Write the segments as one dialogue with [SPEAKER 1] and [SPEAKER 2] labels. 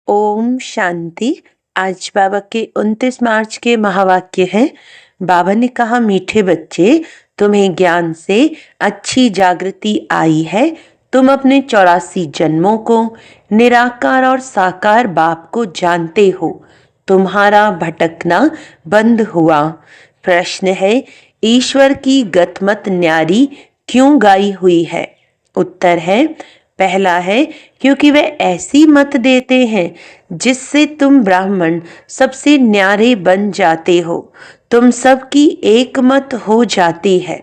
[SPEAKER 1] ओम शांति। आज बाबा के 29 मार्च के महावाक्य हैं। बाबा ने कहा, मीठे बच्चे, तुम्हें ज्ञान से अच्छी जागृति आई है। तुम अपने 84 जन्मों को, निराकार और साकार बाप को जानते हो। तुम्हारा भटकना बंद हुआ। प्रश्न है, ईश्वर की गतमत न्यारी क्यों गाई हुई है? उत्तर है, पहला है, क्योंकि वे ऐसी मत देते हैं जिससे तुम ब्राह्मण सबसे न्यारे बन जाते हो। तुम सबकी एक मत हो जाती है।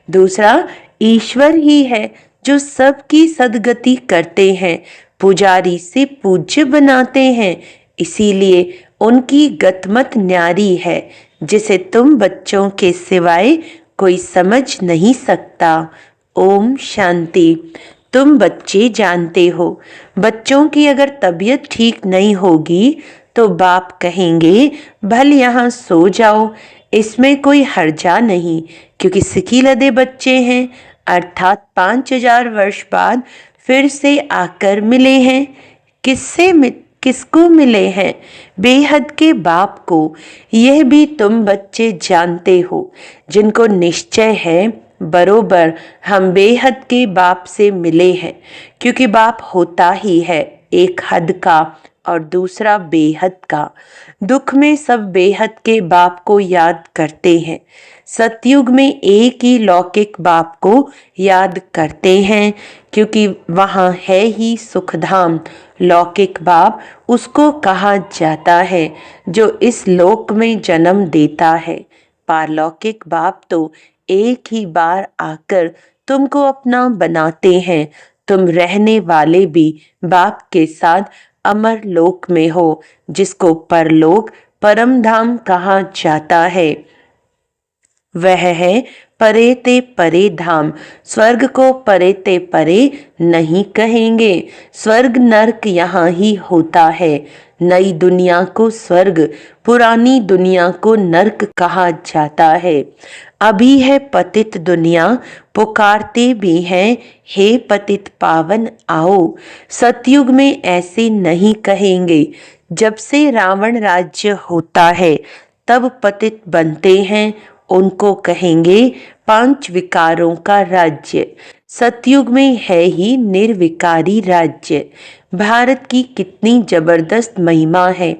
[SPEAKER 1] दूसरा, ईश्वर ही है जो सबकी सद्गति करते हैं, पुजारी से पूज्य बनाते हैं। इसीलिए उनकी गतमत न्यारी है, जिसे तुम बच्चों के सिवाय कोई समझ नहीं सकता। ओम शांति। तुम बच्चे जानते हो, बच्चों की अगर तबीयत ठीक नहीं होगी तो बाप कहेंगे, भल यहाँ सो जाओ, इसमें कोई हर्जा नहीं, क्योंकि सिकी लदे बच्चे हैं, अर्थात 5000 वर्ष बाद फिर से आकर मिले हैं। किसको मिले हैं? बेहद के बाप को। यह भी तुम बच्चे जानते हो, जिनको निश्चय है बरोबर हम बेहद के बाप से मिले हैं, क्योंकि बाप होता ही है एक हद का और दूसरा बेहद का। दुख में सब बेहद के बाप को याद करते हैं। सतयुग में एक ही लौकिक बाप को याद करते हैं, क्योंकि वहाँ है ही सुखधाम। लौकिक बाप उसको कहा जाता है जो इस लोक में जन्म देता है। पारलौकिक बाप तो एक ही बार आकर तुमको अपना बनाते हैं। तुम रहने वाले भी बाप के साथ अमर लोक में हो, जिसको परलोक परम धाम कहा जाता है। वह है परे ते परे धाम। स्वर्ग को परे ते परे नहीं कहेंगे। स्वर्ग नर्क यहाँ ही होता है। नई दुनिया को स्वर्ग, पुरानी दुनिया को नर्क कहा जाता है। अभी है पतित दुनिया, पुकारते भी हैं, हे पतित पावन आओ। सतयुग में ऐसे नहीं कहेंगे। जब से रावण राज्य होता है तब पतित बनते हैं, उनको कहेंगे 5 विकारों का राज्य। सतयुग में है ही निर्विकारी राज्य। भारत की कितनी जबरदस्त महिमा है,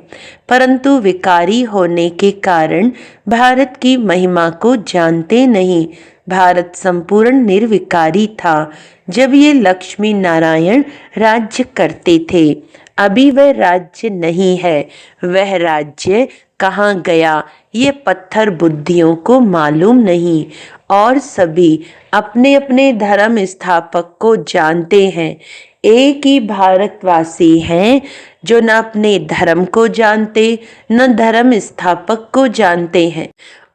[SPEAKER 1] परंतु विकारी होने के कारण भारत की महिमा को जानते नहीं। भारत संपूर्ण निर्विकारी था जब ये लक्ष्मी नारायण राज्य करते थे। अभी वह राज्य नहीं है। वह राज्य कहाँ गया, ये पत्थर बुद्धियों को मालूम नहीं। और सभी अपने अपने धर्म स्थापक को जानते हैं। एक ही भारतवासी हैं जो न अपने धर्म को जानते न धर्म स्थापक को जानते हैं।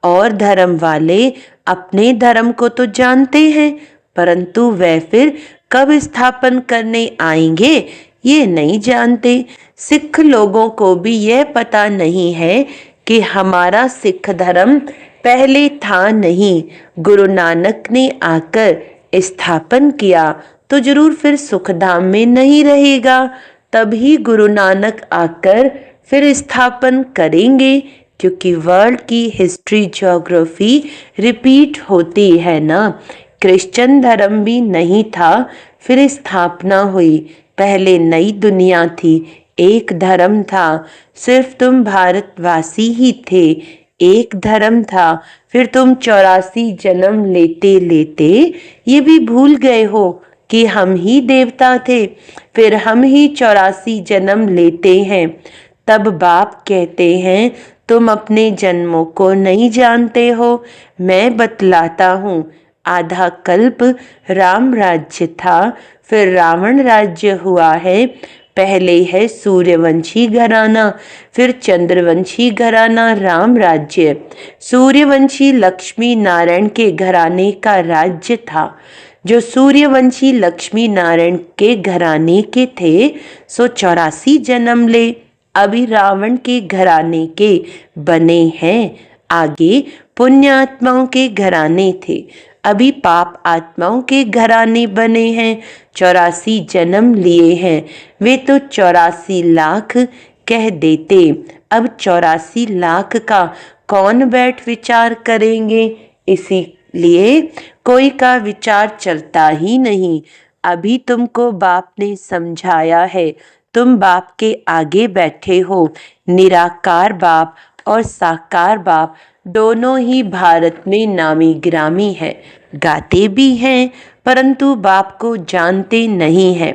[SPEAKER 1] और धर्म वाले अपने धर्म को तो जानते हैं, परंतु वह फिर कब स्थापन करने आएंगे ये नहीं जानते। सिख लोगों को भी यह पता नहीं है कि हमारा सिख धर्म पहले था नहीं। गुरु नानक ने आकर स्थापन किया तो जरूर फिर सुखधाम में नहीं रहेगा। तभी गुरु नानक आकर फिर स्थापन करेंगे, क्योंकि वर्ल्ड की हिस्ट्री ज्योग्राफी रिपीट होती है ना। क्रिश्चियन धर्म भी नहीं था, फिर स्थापना हुई। पहले नई दुनिया थी, एक धर्म था, सिर्फ तुम भारतवासी ही थे। एक धर्म था, फिर तुम 84 जन्म लेते लेते ये भी भूल गए हो कि हम ही देवता थे, फिर हम ही 84 जन्म लेते हैं। तब बाप कहते हैं, तुम अपने जन्मों को नहीं जानते हो, मैं बतलाता हूँ। आधा कल्प राम राज्य था, फिर रावण राज्य हुआ है। पहले है सूर्यवंशी घराना, फिर चंद्रवंशी घराना राम राज्य। सूर्यवंशी लक्ष्मी नारायण के घराने का राज्य था। जो सूर्यवंशी लक्ष्मी नारायण के घराने के थे सो 84 जन्म ले। अभी रावण के घराने के बने हैं। आगे पुण्यात्माओं के घराने थे। अभी पाप आत्माओं के घराने बने हैं, 84 जन्म लिए हैं। वे तो 84 लाख कह देते, अब 84 लाख का कौन बैठ विचार करेंगे। इसीलिए कोई का विचार चलता ही नहीं। अभी तुमको बाप ने समझाया है, तुम बाप के आगे बैठे हो। निराकार बाप और साकार बाप दोनों ही भारत में नामी गिरामी है, गाते भी हैं परंतु बाप को जानते नहीं हैं।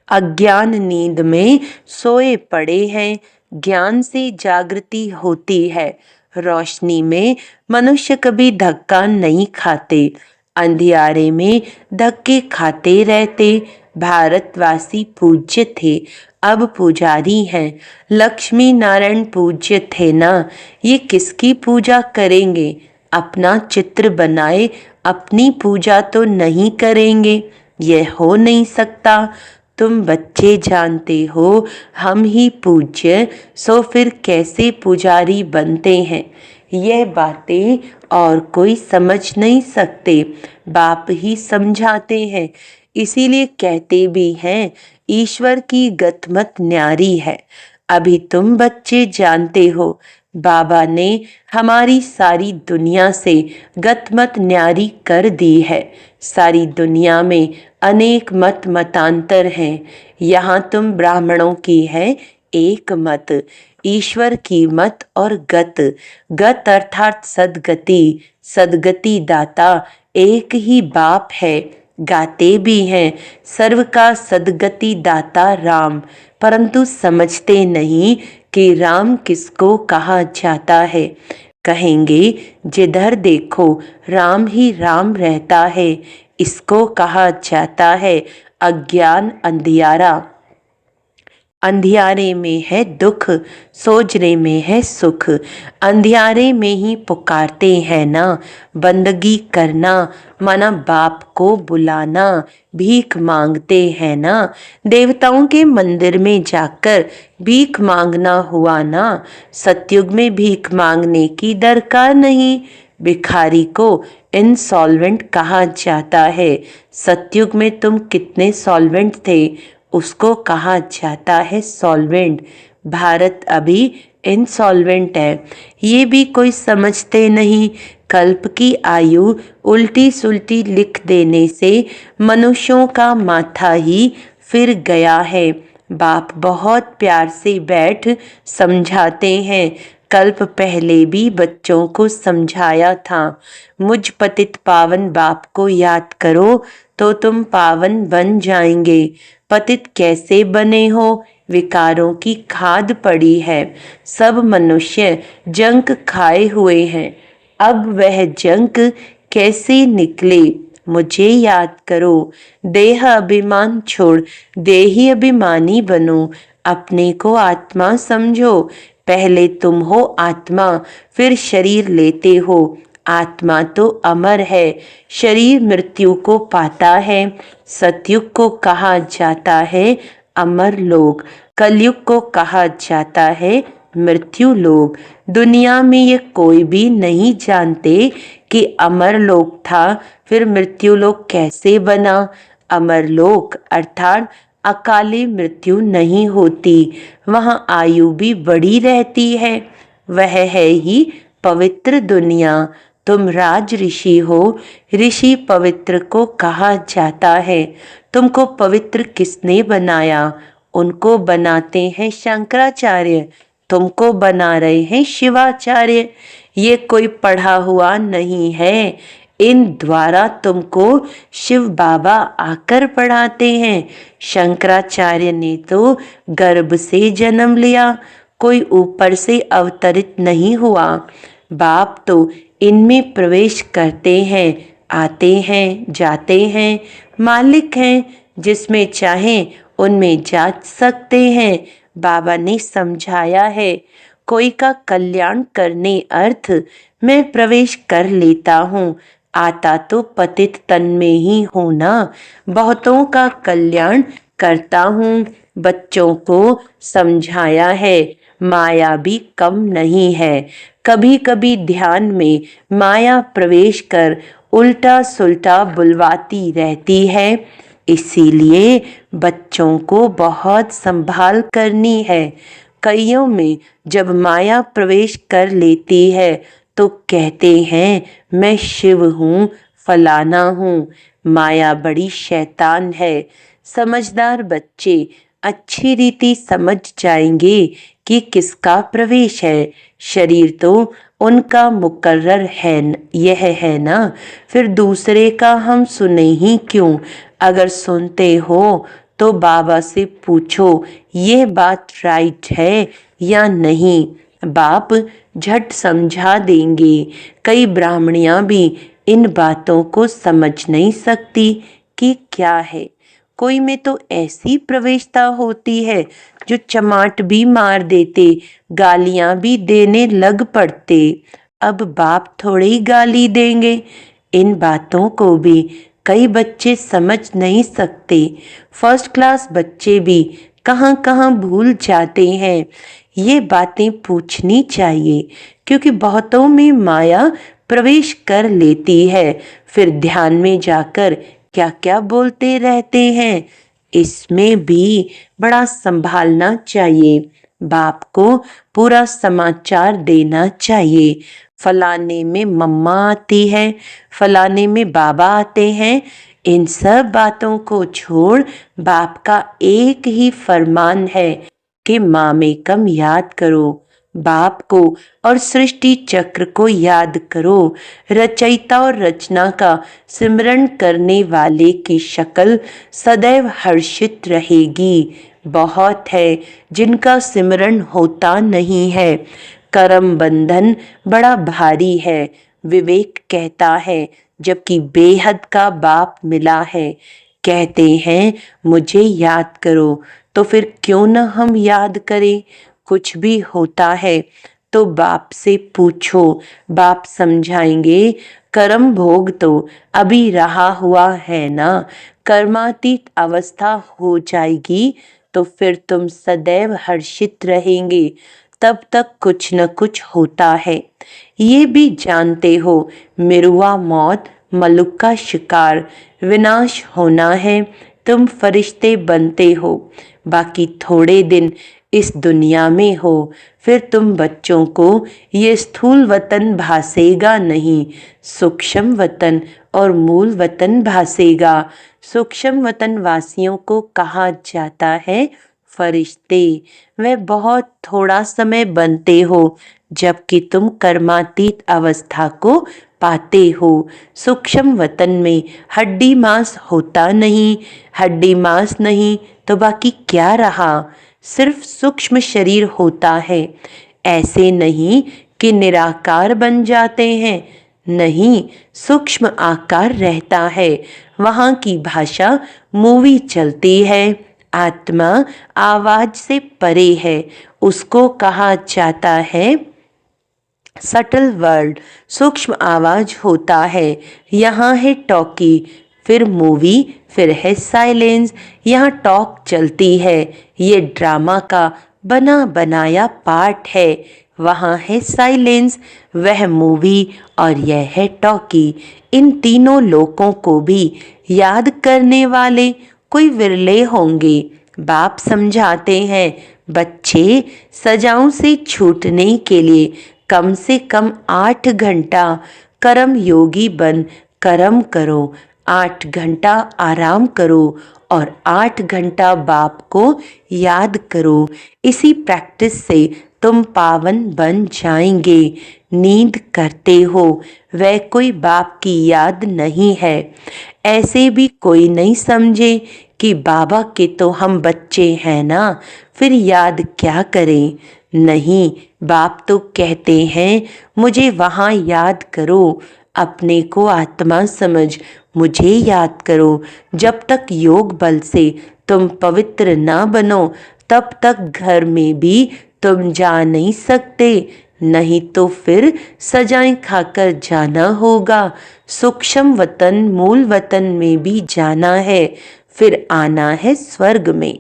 [SPEAKER 1] अज्ञान नींद में सोए पड़े हैं, ज्ञान से जागृति होती है। रोशनी में मनुष्य कभी धक्का नहीं खाते, अंधियारे में धक्के खाते रहते। भारतवासी पूज्य थे, अब पुजारी हैं। लक्ष्मी नारायण पूज्य थे ना, ये किसकी पूजा करेंगे। अपना चित्र बनाए अपनी पूजा तो नहीं करेंगे, यह हो नहीं सकता। तुम बच्चे जानते हो हम ही पूज्य, सो फिर कैसे पुजारी बनते हैं। यह बातें और कोई समझ नहीं सकते, बाप ही समझाते हैं। इसीलिए कहते भी हैं ईश्वर की गतमत न्यारी है। अभी तुम बच्चे जानते हो बाबा ने हमारी सारी दुनिया से गतमत न्यारी कर दी है। सारी दुनिया में अनेक मत मतांतर हैं, यहाँ तुम ब्राह्मणों की है एक मत। ईश्वर की मत और गत, गत अर्थात सदगति, सदगति दाता एक ही बाप है। गाते भी हैं सर्व का सदगति दाता राम, परंतु समझते नहीं कि राम किसको कहा जाता है। कहेंगे जिधर देखो राम ही राम रहता है, इसको कहा जाता है अज्ञान अंधियारा। अंधियारे में है दुख, सोजरे में है सुख। अंधियारे में ही पुकारते हैं ना, बंदगी करना माना बाप को बुलाना, भीख मांगते हैं ना। देवताओं के मंदिर में जाकर भीख मांगना हुआ ना। सतयुग में भीख मांगने की दरकार नहीं, भिखारी को इनसॉल्वेंट कहा जाता है। सतयुग में तुम कितने सॉल्वेंट थे, उसको कहा जाता है सॉल्वेंट। भारत अभी इनसॉल्वेंट है, ये भी कोई समझते नहीं। कल्प की आयु उल्टी सुल्टी लिख देने से मनुष्यों का माथा ही फिर गया है। बाप बहुत प्यार से बैठ समझाते हैं, कल्प पहले भी बच्चों को समझाया था। मुझ पतित पावन बाप को याद करो तो तुम पावन बन जाएंगे। पतित कैसे बने हो, विकारों की खाद पड़ी है। सब मनुष्य जंक खाए हुए हैं, अब वह जंक कैसे निकले। मुझे याद करो, देह अभिमान छोड़ देही अभिमानी बनो। अपने को आत्मा समझो, पहले तुम हो आत्मा फिर शरीर लेते हो। आत्मा तो अमर है, शरीर मृत्यु को पाता है। सतयुग को कहा जाता है अमर लोग, कलयुग को कहा जाता है मृत्यु लोग। दुनिया में ये कोई भी नहीं जानते कि अमर लोक था फिर मृत्यु लोक कैसे बना। अमर लोक अर्थात अकाले मृत्यु नहीं होती, वहाँ आयु भी बड़ी रहती है। वह है ही पवित्र दुनिया। तुम राज ऋषि हो, ऋषि पवित्र को कहा जाता है। तुमको पवित्र किसने बनाया, उनको बनाते हैं शंकराचार्य, तुमको बना रहे हैं शिवाचार्य। ये कोई पढ़ा हुआ नहीं है, इन द्वारा तुमको शिव बाबा आकर पढ़ाते हैं। शंकराचार्य ने तो गर्भ से जन्म लिया, कोई ऊपर से अवतरित नहीं हुआ। बाप तो इनमें प्रवेश करते हैं, आते हैं जाते हैं, मालिक हैं, जिसमें चाहें उनमें जा सकते हैं। बाबा ने समझाया है, कोई का कल्याण करने अर्थ मैं प्रवेश कर लेता हूँ। आता तो पतित तन में ही हूँ ना, बहुतों का कल्याण करता हूँ। बच्चों को समझाया है, माया भी कम नहीं है। कभी कभी ध्यान में माया प्रवेश कर उल्टा सुल्टा बुलवाती रहती है। इसीलिए बच्चों को बहुत संभाल करनी है। कईयों में जब माया प्रवेश कर लेती है तो कहते हैं मैं शिव हूँ, फलाना हूँ। माया बड़ी शैतान है। समझदार बच्चे अच्छी रीति समझ जाएंगे कि किसका प्रवेश है। शरीर तो उनका मुकर्रर है, यह है ना, फिर दूसरे का हम सुने ही क्यों। अगर सुनते हो तो बाबा से पूछो ये बात राइट है या नहीं। बाप झट समझा देंगे। कई ब्राह्मणियां भी इन बातों को समझ नहीं सकती कि क्या है। कोई में तो ऐसी प्रवेशता होती है जो चमाट भी मार देते, गालियां भी देने लग पड़ते। अब बाप थोड़े ही गाली देंगे। इन बातों को भी कई बच्चे समझ नहीं सकते। फर्स्ट क्लास बच्चे भी कहाँ कहाँ भूल जाते हैं। ये बातें पूछनी चाहिए क्योंकि बहुतों में माया प्रवेश कर लेती है। फिर ध्यान में जाकर क्या क्या बोलते रहते हैं। इसमें भी बड़ा संभालना चाहिए। बाप को पूरा समाचार देना चाहिए। फलाने में मम्मा आती है, फलाने में बाबा आते हैं। इन सब बातों को छोड़ बाप का एक ही फरमान है कि माँ में कम याद करो, बाप को और सृष्टि चक्र को याद करो। रचयिता और रचना का सिमरण करने वाले की शक्ल सदैव हर्षित रहेगी। बहुत है जिनका सिमरण होता नहीं है। कर्म बंधन बड़ा भारी है, विवेक कहता है, जबकि बेहद का बाप मिला है। कहते हैं मुझे याद करो, तो फिर क्यों न हम याद करें। कुछ भी होता है तो बाप से पूछो, बाप समझाएंगे। कर्म भोग तो अभी रहा हुआ है ना, कर्मातीत अवस्था हो जाएगी तो फिर तुम सदैव हर्षित रहेंगे। तब तक कुछ न कुछ होता है। ये भी जानते हो मिरुआ मौत, मलुक का शिकार, विनाश होना है। तुम फरिश्ते बनते हो, बाकी थोड़े दिन इस दुनिया में हो। फिर तुम बच्चों को ये स्थूल वतन भासेगा नहीं, सूक्ष्म वतन और मूल वतन भासेगा। सूक्ष्म वतन वासियों को कहा जाता है फरिश्ते। वे बहुत थोड़ा समय बनते हो, जबकि तुम कर्मातीत अवस्था को पाते हो। सूक्ष्म वतन में हड्डी मांस होता नहीं। हड्डी मांस नहीं तो बाकी क्या रहा। सिर्फ सूक्ष्म शरीर होता है। ऐसे नहीं कि निराकार बन जाते हैं, नहीं, सूक्ष्म आकार रहता है। वहाँ की भाषा मूवी चलती है। आत्मा आवाज से परे है, उसको कहा जाता है सटल वर्ल्ड। सूक्ष्म आवाज होता है। यहाँ है टॉकी, फिर मूवी, फिर है साइलेंस। यहाँ टॉक चलती है, ये ड्रामा का बना बनाया पार्ट है। वहाँ है साइलेंस, वह मूवी, और यह है टॉकी। इन तीनों लोकों को भी याद करने वाले कोई विरले होंगे। बाप समझाते हैं बच्चे, सजाओं से छूटने के लिए कम से कम 8 घंटा कर्म योगी बन कर्म करो, 8 घंटा आराम करो और 8 घंटा बाप को याद करो। इसी प्रैक्टिस से तुम पावन बन जाएंगे। नींद करते हो, वह कोई बाप की याद नहीं है। ऐसे भी कोई नहीं समझे कि बाबा के तो हम बच्चे हैं ना, फिर याद क्या करें। नहीं, बाप तो कहते हैं मुझे वहाँ याद करो। अपने को आत्मा समझ मुझे याद करो। जब तक योग बल से तुम पवित्र ना बनो तब तक घर में भी तुम जा नहीं सकते। नहीं तो फिर सजाएं खाकर जाना होगा। सूक्ष्म वतन मूल वतन में भी जाना है, फिर आना है स्वर्ग में।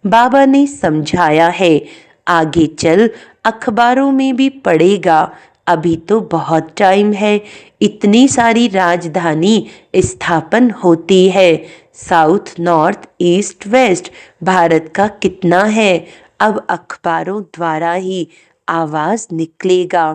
[SPEAKER 1] बाबा ने समझाया है, आगे चल अखबारों में भी पढ़ेगा अभी तो बहुत टाइम है। इतनी सारी राजधानी स्थापन होती है। South, north, east, west Bharat का कितना है? अब अखबारों द्वारा ही आवाज निकलेगा।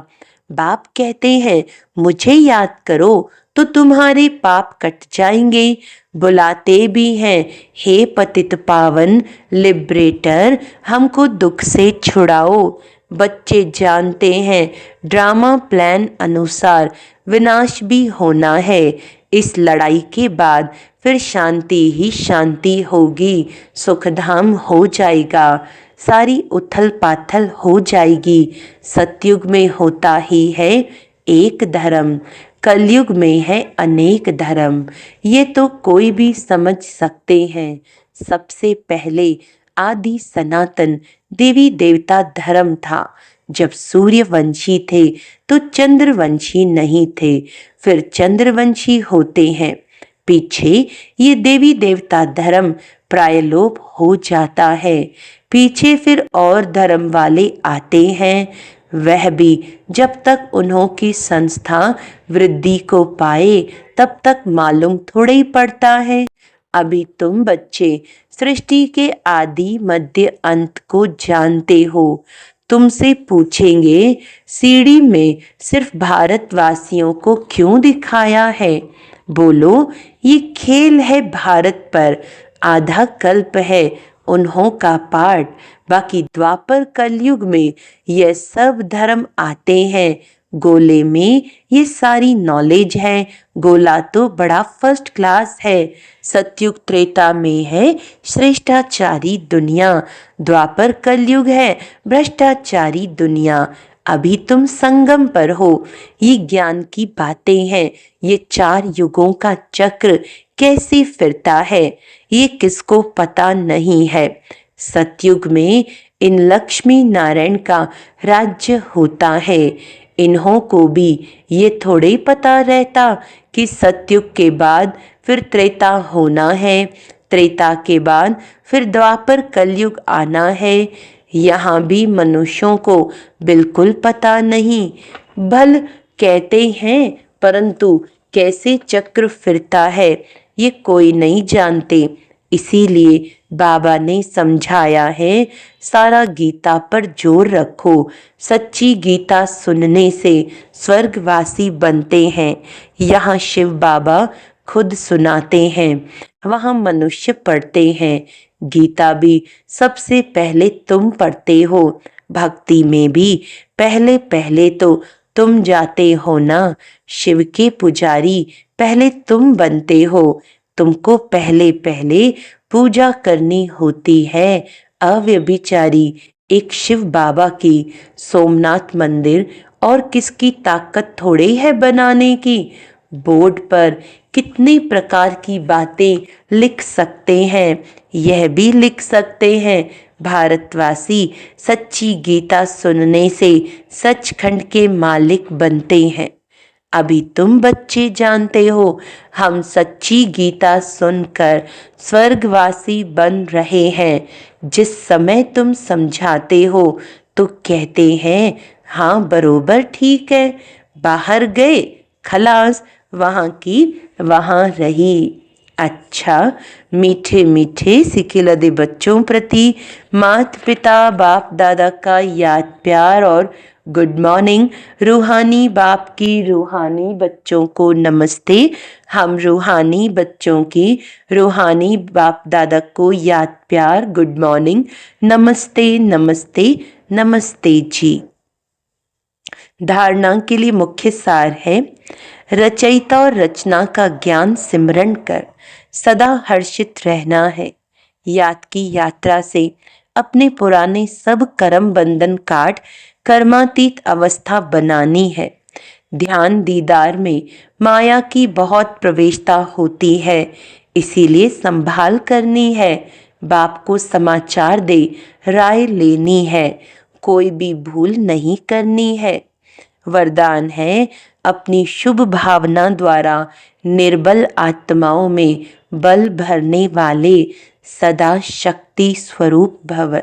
[SPEAKER 1] बाप कहते हैं, मुझे याद करो तो तुम्हारे पाप कट जाएंगे। बुलाते भी हैं, हे पतित पावन लिबरेटर, हमको दुख से छुड़ाओ। बच्चे जानते हैं, ड्रामा प्लान अनुसार विनाश भी होना है। इस लड़ाई के बाद फिर शांति ही शांति होगी, सुखधाम हो जाएगा, सारी उथल पाथल हो जाएगी। सतयुग में होता ही है एक धर्म, कलयुग में है अनेक धर्म। ये तो कोई भी समझ सकते हैं। सबसे पहले आदि सनातन देवी देवता धर्म था। जब सूर्यवंशी थे तो चंद्रवंशी नहीं थे, फिर चंद्रवंशी होते हैं। पीछे ये देवी देवता धर्म प्रायलोप हो जाता है। पीछे फिर और धर्म वाले आते हैं। वह भी जब तक उन्हों की संस्था वृद्धि को पाए तब तक मालूम थोड़ा ही पड़ता है। अभी तुम बच्चे सृष्टि के आदि मध्य अंत को जानते हो। तुमसे पूछेंगे, सीढ़ी में सिर्फ भारतवासियों को क्यों दिखाया है? बोलो, ये खेल है भारत पर, आधा कल्प है उन्हों का पाठ। बाकी द्वापर कलयुग में यह सब धर्म आते हैं। गोले में ये सारी नॉलेज है। गोला तो बड़ा फर्स्ट क्लास है। सतयुग त्रेता में है श्रेष्ठाचारी दुनिया, द्वापर कलयुग है भ्रष्टाचारी दुनिया। अभी तुम संगम पर हो। ये ज्ञान की बातें हैं। ये 4 युगों का चक्र कैसे फिरता है ये किसको पता नहीं है। सतयुग में इन लक्ष्मी नारायण का राज्य होता है। इन्हों को भी ये थोड़े पता रहता कि सतयुग के बाद फिर त्रेता होना है, त्रेता के बाद फिर द्वापर कलयुग आना है। यहाँ भी मनुष्यों को बिल्कुल पता नहीं। भल कहते हैं, परंतु कैसे चक्र फिरता है ये कोई नहीं जानते। इसीलिए बाबा ने समझाया है, सारा गीता पर जोर रखो। सच्ची गीता सुनने से स्वर्गवासी बनते हैं। यहाँ शिव बाबा खुद सुनाते हैं, वहाँ मनुष्य पढ़ते हैं। गीता भी सबसे पहले तुम पढ़ते हो। भक्ति में भी पहले पहले तो तुम जाते हो ना। शिव के पुजारी पहले तुम बनते हो। तुमको पहले पहले पूजा करनी होती है। अव्यभिचारी एक शिव बाबा की सोमनाथ मंदिर और किसकी ताकत थोड़े है बनाने की। बोर्ड पर कितने प्रकार की बातें लिख सकते हैं, यह भी लिख सकते हैं, भारतवासी सच्ची गीता सुनने से सचखंड के मालिक बनते हैं। अभी तुम बच्चे जानते हो, हम सच्ची गीता सुनकर स्वर्गवासी बन रहे हैं। जिस समय तुम समझाते हो तो कहते हैं, हाँ बरोबर ठीक है। बाहर गए, खलास, वहाँ की वहाँ रही। अच्छा, मीठे मीठे सिखिलदे बच्चों प्रति माता पिता बाप दादा का याद प्यार और गुड मॉर्निंग। रूहानी बाप की रूहानी बच्चों को नमस्ते। हम रूहानी बच्चों की रूहानी बाप दादा को याद प्यार, गुड मॉर्निंग, नमस्ते नमस्ते नमस्ते जी। धारणा के लिए मुख्य सार है, रचयिता और रचना का ज्ञान सिमरण कर सदा हर्षित रहना है। याद की यात्रा से अपने पुराने सब कर्म बंधन काट कर्मातीत अवस्था बनानी है। ध्यान दीदार में माया की बहुत प्रवेशता होती है, इसीलिए संभाल करनी है। बाप को समाचार दे राय लेनी है, कोई भी भूल नहीं करनी है। वरदान है, अपनी शुभ भावना द्वारा निर्बल आत्माओं में बल भरने वाले सदा शक्ति स्वरूप भव।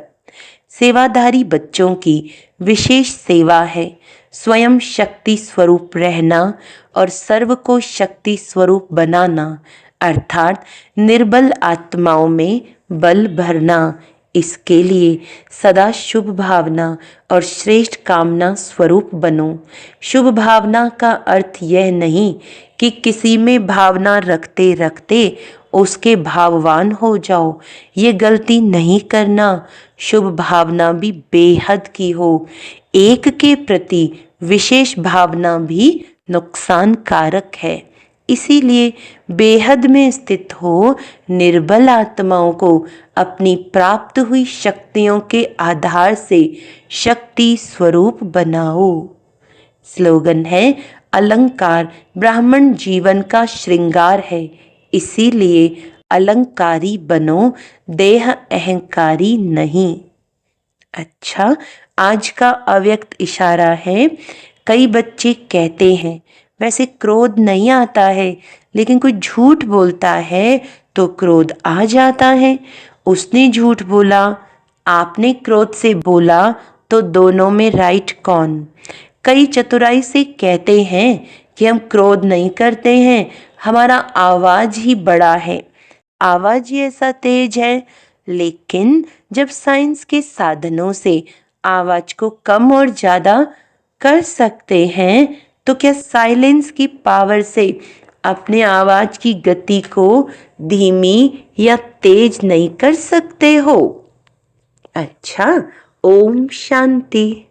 [SPEAKER 1] सेवाधारी बच्चों की विशेष सेवा है। स्वयं शक्ति स्वरूप रहना और सर्व को शक्ति स्वरूप बनाना, अर्थात निर्बल आत्माओं में बल भरना। इसके लिए सदा शुभ भावना और श्रेष्ठ कामना स्वरूप बनो। शुभ भावना का अर्थ यह नहीं कि किसी में भावना रखते रखते उसके भाववान हो जाओ, ये गलती नहीं करना। शुभ भावना भी बेहद की हो। एक के प्रति विशेष भावना भी नुकसानकारक है। इसीलिए बेहद में स्थित हो निर्बल आत्माओं को अपनी प्राप्त हुई शक्तियों के आधार से शक्ति स्वरूप बनाओ। स्लोगन है, अलंकार ब्राह्मण जीवन का श्रृंगार है, इसीलिए अलंकारी बनो, देह अहंकारी नहीं। अच्छा, आज का अव्यक्त इशारा है। कई बच्चे कहते हैं वैसे क्रोध नहीं आता है, लेकिन कोई झूठ बोलता है तो क्रोध आ जाता है। उसने झूठ बोला, आपने क्रोध से बोला, तो दोनों में राइट कौन? कई चतुराई से कहते हैं कि हम क्रोध नहीं करते हैं, हमारा आवाज ही बड़ा है, आवाज ही ऐसा तेज है। लेकिन जब साइंस के साधनों से आवाज को कम और ज्यादा कर सकते हैं, तो क्या साइलेंस की पावर से अपने आवाज की गति को धीमी या तेज नहीं कर सकते हो? अच्छा, ओम शांति।